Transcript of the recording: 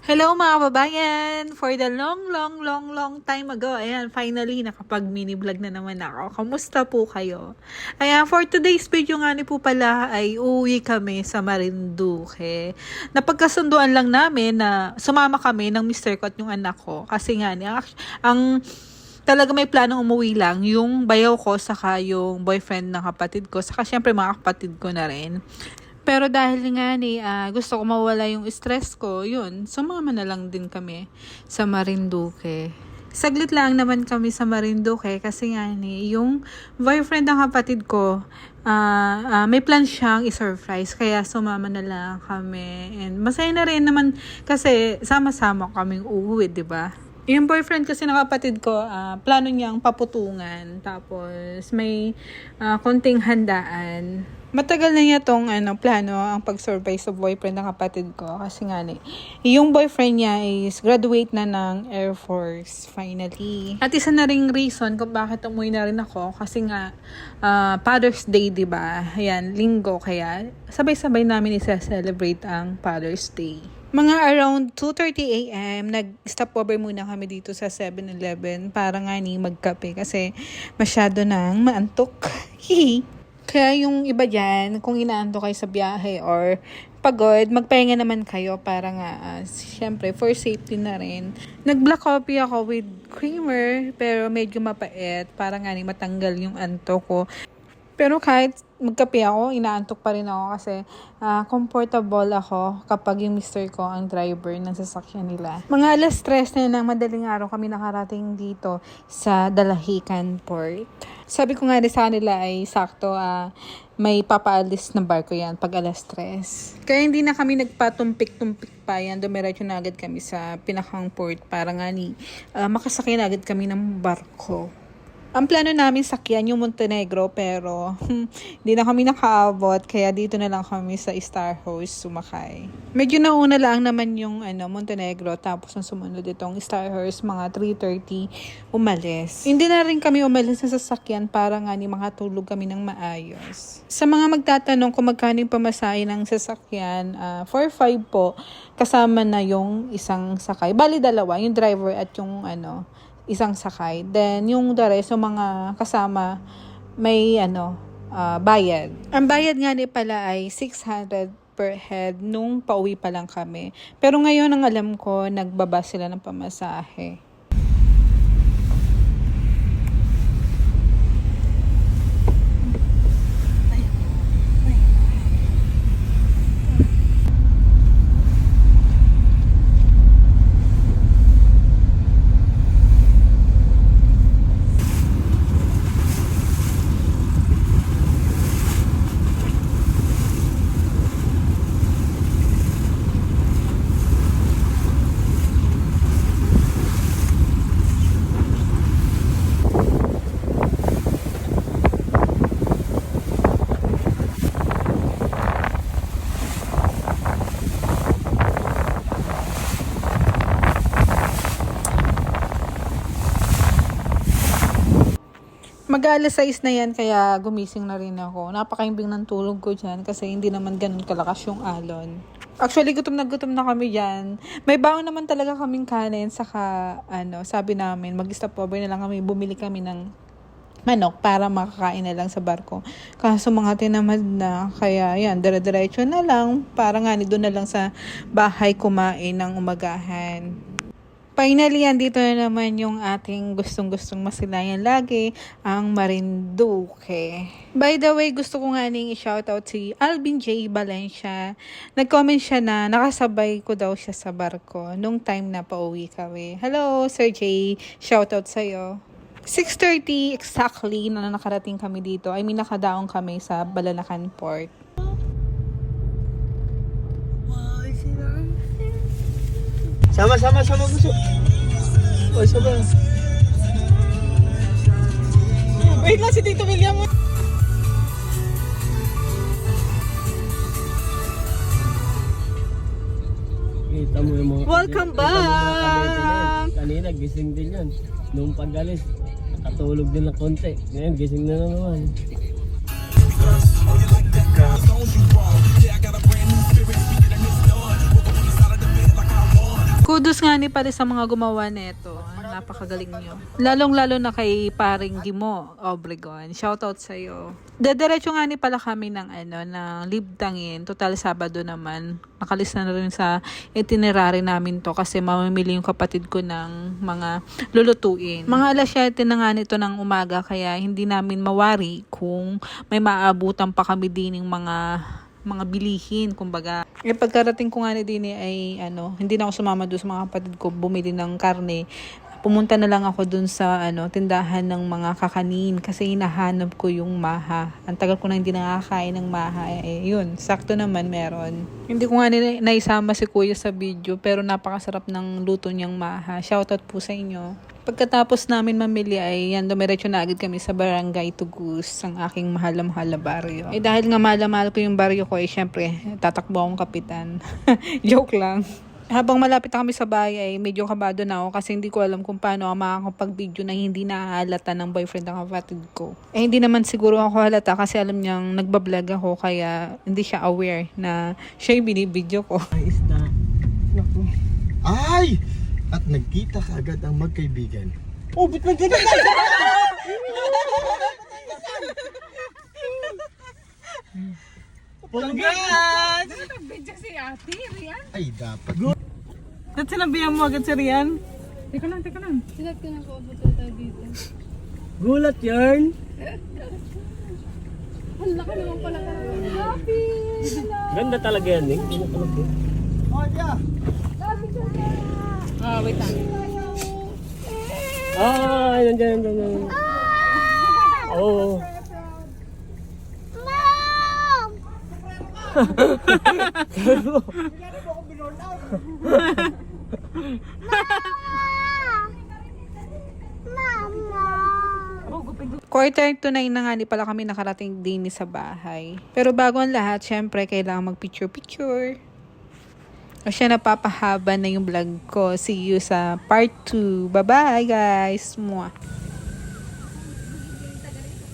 Hello mga kababayan! For the long time ago, ayan, finally, nakapag-mini vlog na naman ako. Kamusta po kayo? Ayan, for today's video nga ni po pala ay uuwi kami sa Marinduque. Napagkasunduan lang namin na sumama kami ng mister ko at yung anak ko. Kasi nga, ang talaga may planong umuwi lang yung bayaw ko saka yung boyfriend ng kapatid ko. Saka syempre mga kapatid ko na rin. Pero dahil nga gusto ko mawala yung stress ko, yun, sumama na lang din kami sa Marinduque. Saglit lang naman kami sa Marinduque kasi nga yung boyfriend ng kapatid ko, may plan siyang i-surprise, kaya sumama na lang kami. And masaya na rin naman kasi sama-sama kaming uuwi, di ba? Yung boyfriend kasi ng kapatid ko, plano niyang paputungan. Tapos may konting handaan. Matagal na niya tong plano ang pag-surprise sa boyfriend ng kapatid ko. Kasi nga yung boyfriend niya is graduate na ng Air Force finally. At isa na ring reason kung bakit umuwi na rin ako. Kasi nga Father's Day, diba? Ayan, linggo. Kaya sabay-sabay namin isa-celebrate ang Father's Day. Mga around 2:30 a.m. nag-stop over muna kami dito sa 7-Eleven para nga magkape kasi masyado nang maantok. Kaya yung iba dyan, kung inaantok kayo sa biyahe or pagod, magpahinga naman kayo para nga, syempre, for safety na rin. Nag-black coffee ako with creamer, pero medyo mapait para nga matanggal yung antok ko. Pero kahit magkape ako, inaantok pa rin ako kasi comfortable ako kapag yung mister ko ang driver ng sasakyan nila. Mga alas 3 na ng madaling araw kami nakarating dito sa Dalahican Port. Sabi ko nga sa kanila ay sakto may papaalis na barko yan pag alas 3. Kaya hindi na kami nagpatumpik-tumpik pa yan. Dumiretso na agad kami sa pinakang port para nga makasakyan agad kami ng barko. Ang plano namin sakyan yung Montenegro pero hindi na kami nakaabot kaya dito na lang kami sa Star Horse sumakay. Medyo nauna lang naman yung Montenegro tapos ang sumunod itong Star Horse mga 3:30 umalis. Hindi na rin kami umalis sa sasakyan para nga makatulog kami ng maayos. Sa mga magtatanong kung magkano yung pamasahe ng sasakyan, 4-5 po kasama na yung isang sakay. Bali dalawa, yung driver at yung isang sakay. Then, yung the rest, yung mga kasama, may bayad. Ang bayad nga pala ay 600 per head nung pauwi pa lang kami. Pero ngayon, ang alam ko, nagbaba sila ng pamasahe. Mag-alas 6 na yan kaya gumising na rin ako. Napakaimbing ng tulog ko dyan kasi hindi naman ganun kalakas yung alon. Actually, gutom na kami dyan. May baon naman talaga kaming kanin saka sabi namin mag-stop over na lang kami. Bumili kami ng manok para makakain na lang sa barko. Kaso mga tinamad na kaya yan, dire-diretso na lang para nga doon na lang sa bahay kumain ng umagahan. Finally, andito na naman yung ating gustong-gustong masilayan lagi, ang Marinduque. By the way, gusto ko nga i-shoutout si Alvin J. Valencia. Nag-comment siya na nakasabay ko daw siya sa barko nung time na pauwi kami. Hello, Sir J. Shoutout sa'yo. 6:30 exactly na nakarating kami dito. Nakadaong kami sa Balanacan Port. Sama-sama gusto. O, sama. Wait lang si Tito William. Kita mo yung mga Welcome back! Kanina gising din yan. Nung pag-alis, nakatulog din na konti. Ngayon gising na naman. Kudos nga ni pala sa mga gumawa nito. Napakagaling nyo. Lalong-lalo na kay paring Gimo Obregon. Shoutout sa'yo. Dediretso nga ni pala kami ng ng Libtangin. Total Sabado naman. Nakalista na rin sa itinerary namin to kasi mamimili yung kapatid ko ng mga lulutuin. Mga alas 7 na nga nito ng umaga kaya hindi namin mawari kung may maaabutan pa kami din ng mga bilihin, kumbaga. Pagkarating ko nga ni Dini ay hindi na ako sumama doon sa mga kapatid ko bumili ng karne. Pumunta na lang ako doon sa tindahan ng mga kakanin kasi hinahanap ko yung maha. Ang tagal ko na hindi nakakain ng maha. Yun, sakto naman meron. Hindi ko nga naisama si Kuya sa video pero napakasarap ng luto niyang maha. Shoutout po sa inyo. Pagkatapos namin mamili ay dumiretso na agad kami sa Barangay Tugus, ang aking mahal na baryo. Dahil nga mahal ko yung baryo ko, syempre, tatakbo akong kapitan. Joke lang. Habang malapit na kami sa bahay ay medyo kabado na ako kasi hindi ko alam kung paano ako makakapag-video na hindi naahalata ng boyfriend ng kapatid ko. Hindi naman siguro ako halata kasi alam niyang nagbablog ako kaya hindi siya aware na siya yung binibideo ko. Ay, isda. Naku. Ay! At nagkita kaagad ang magkaibigan. Oh, ba't nagkita ka? Congrats! Ay, dapat. Ba't sinabihan mo agad si Rian? Teka lang. Silat ko na po abot tayo dito. Gulat yarn. Ang laki naman pala ka. Happy! Ganda talaga yan eh. Ganda talaga. Ah, wait lang. Ay, nandiyan. Oo. Quarter to 9 na nga pala kami nakarating din sa bahay. Pero bago ang lahat, syempre kailangan mag-picture. O siya, napapahaba na yung vlog ko. See you sa part 2. Bye-bye guys! Mwah!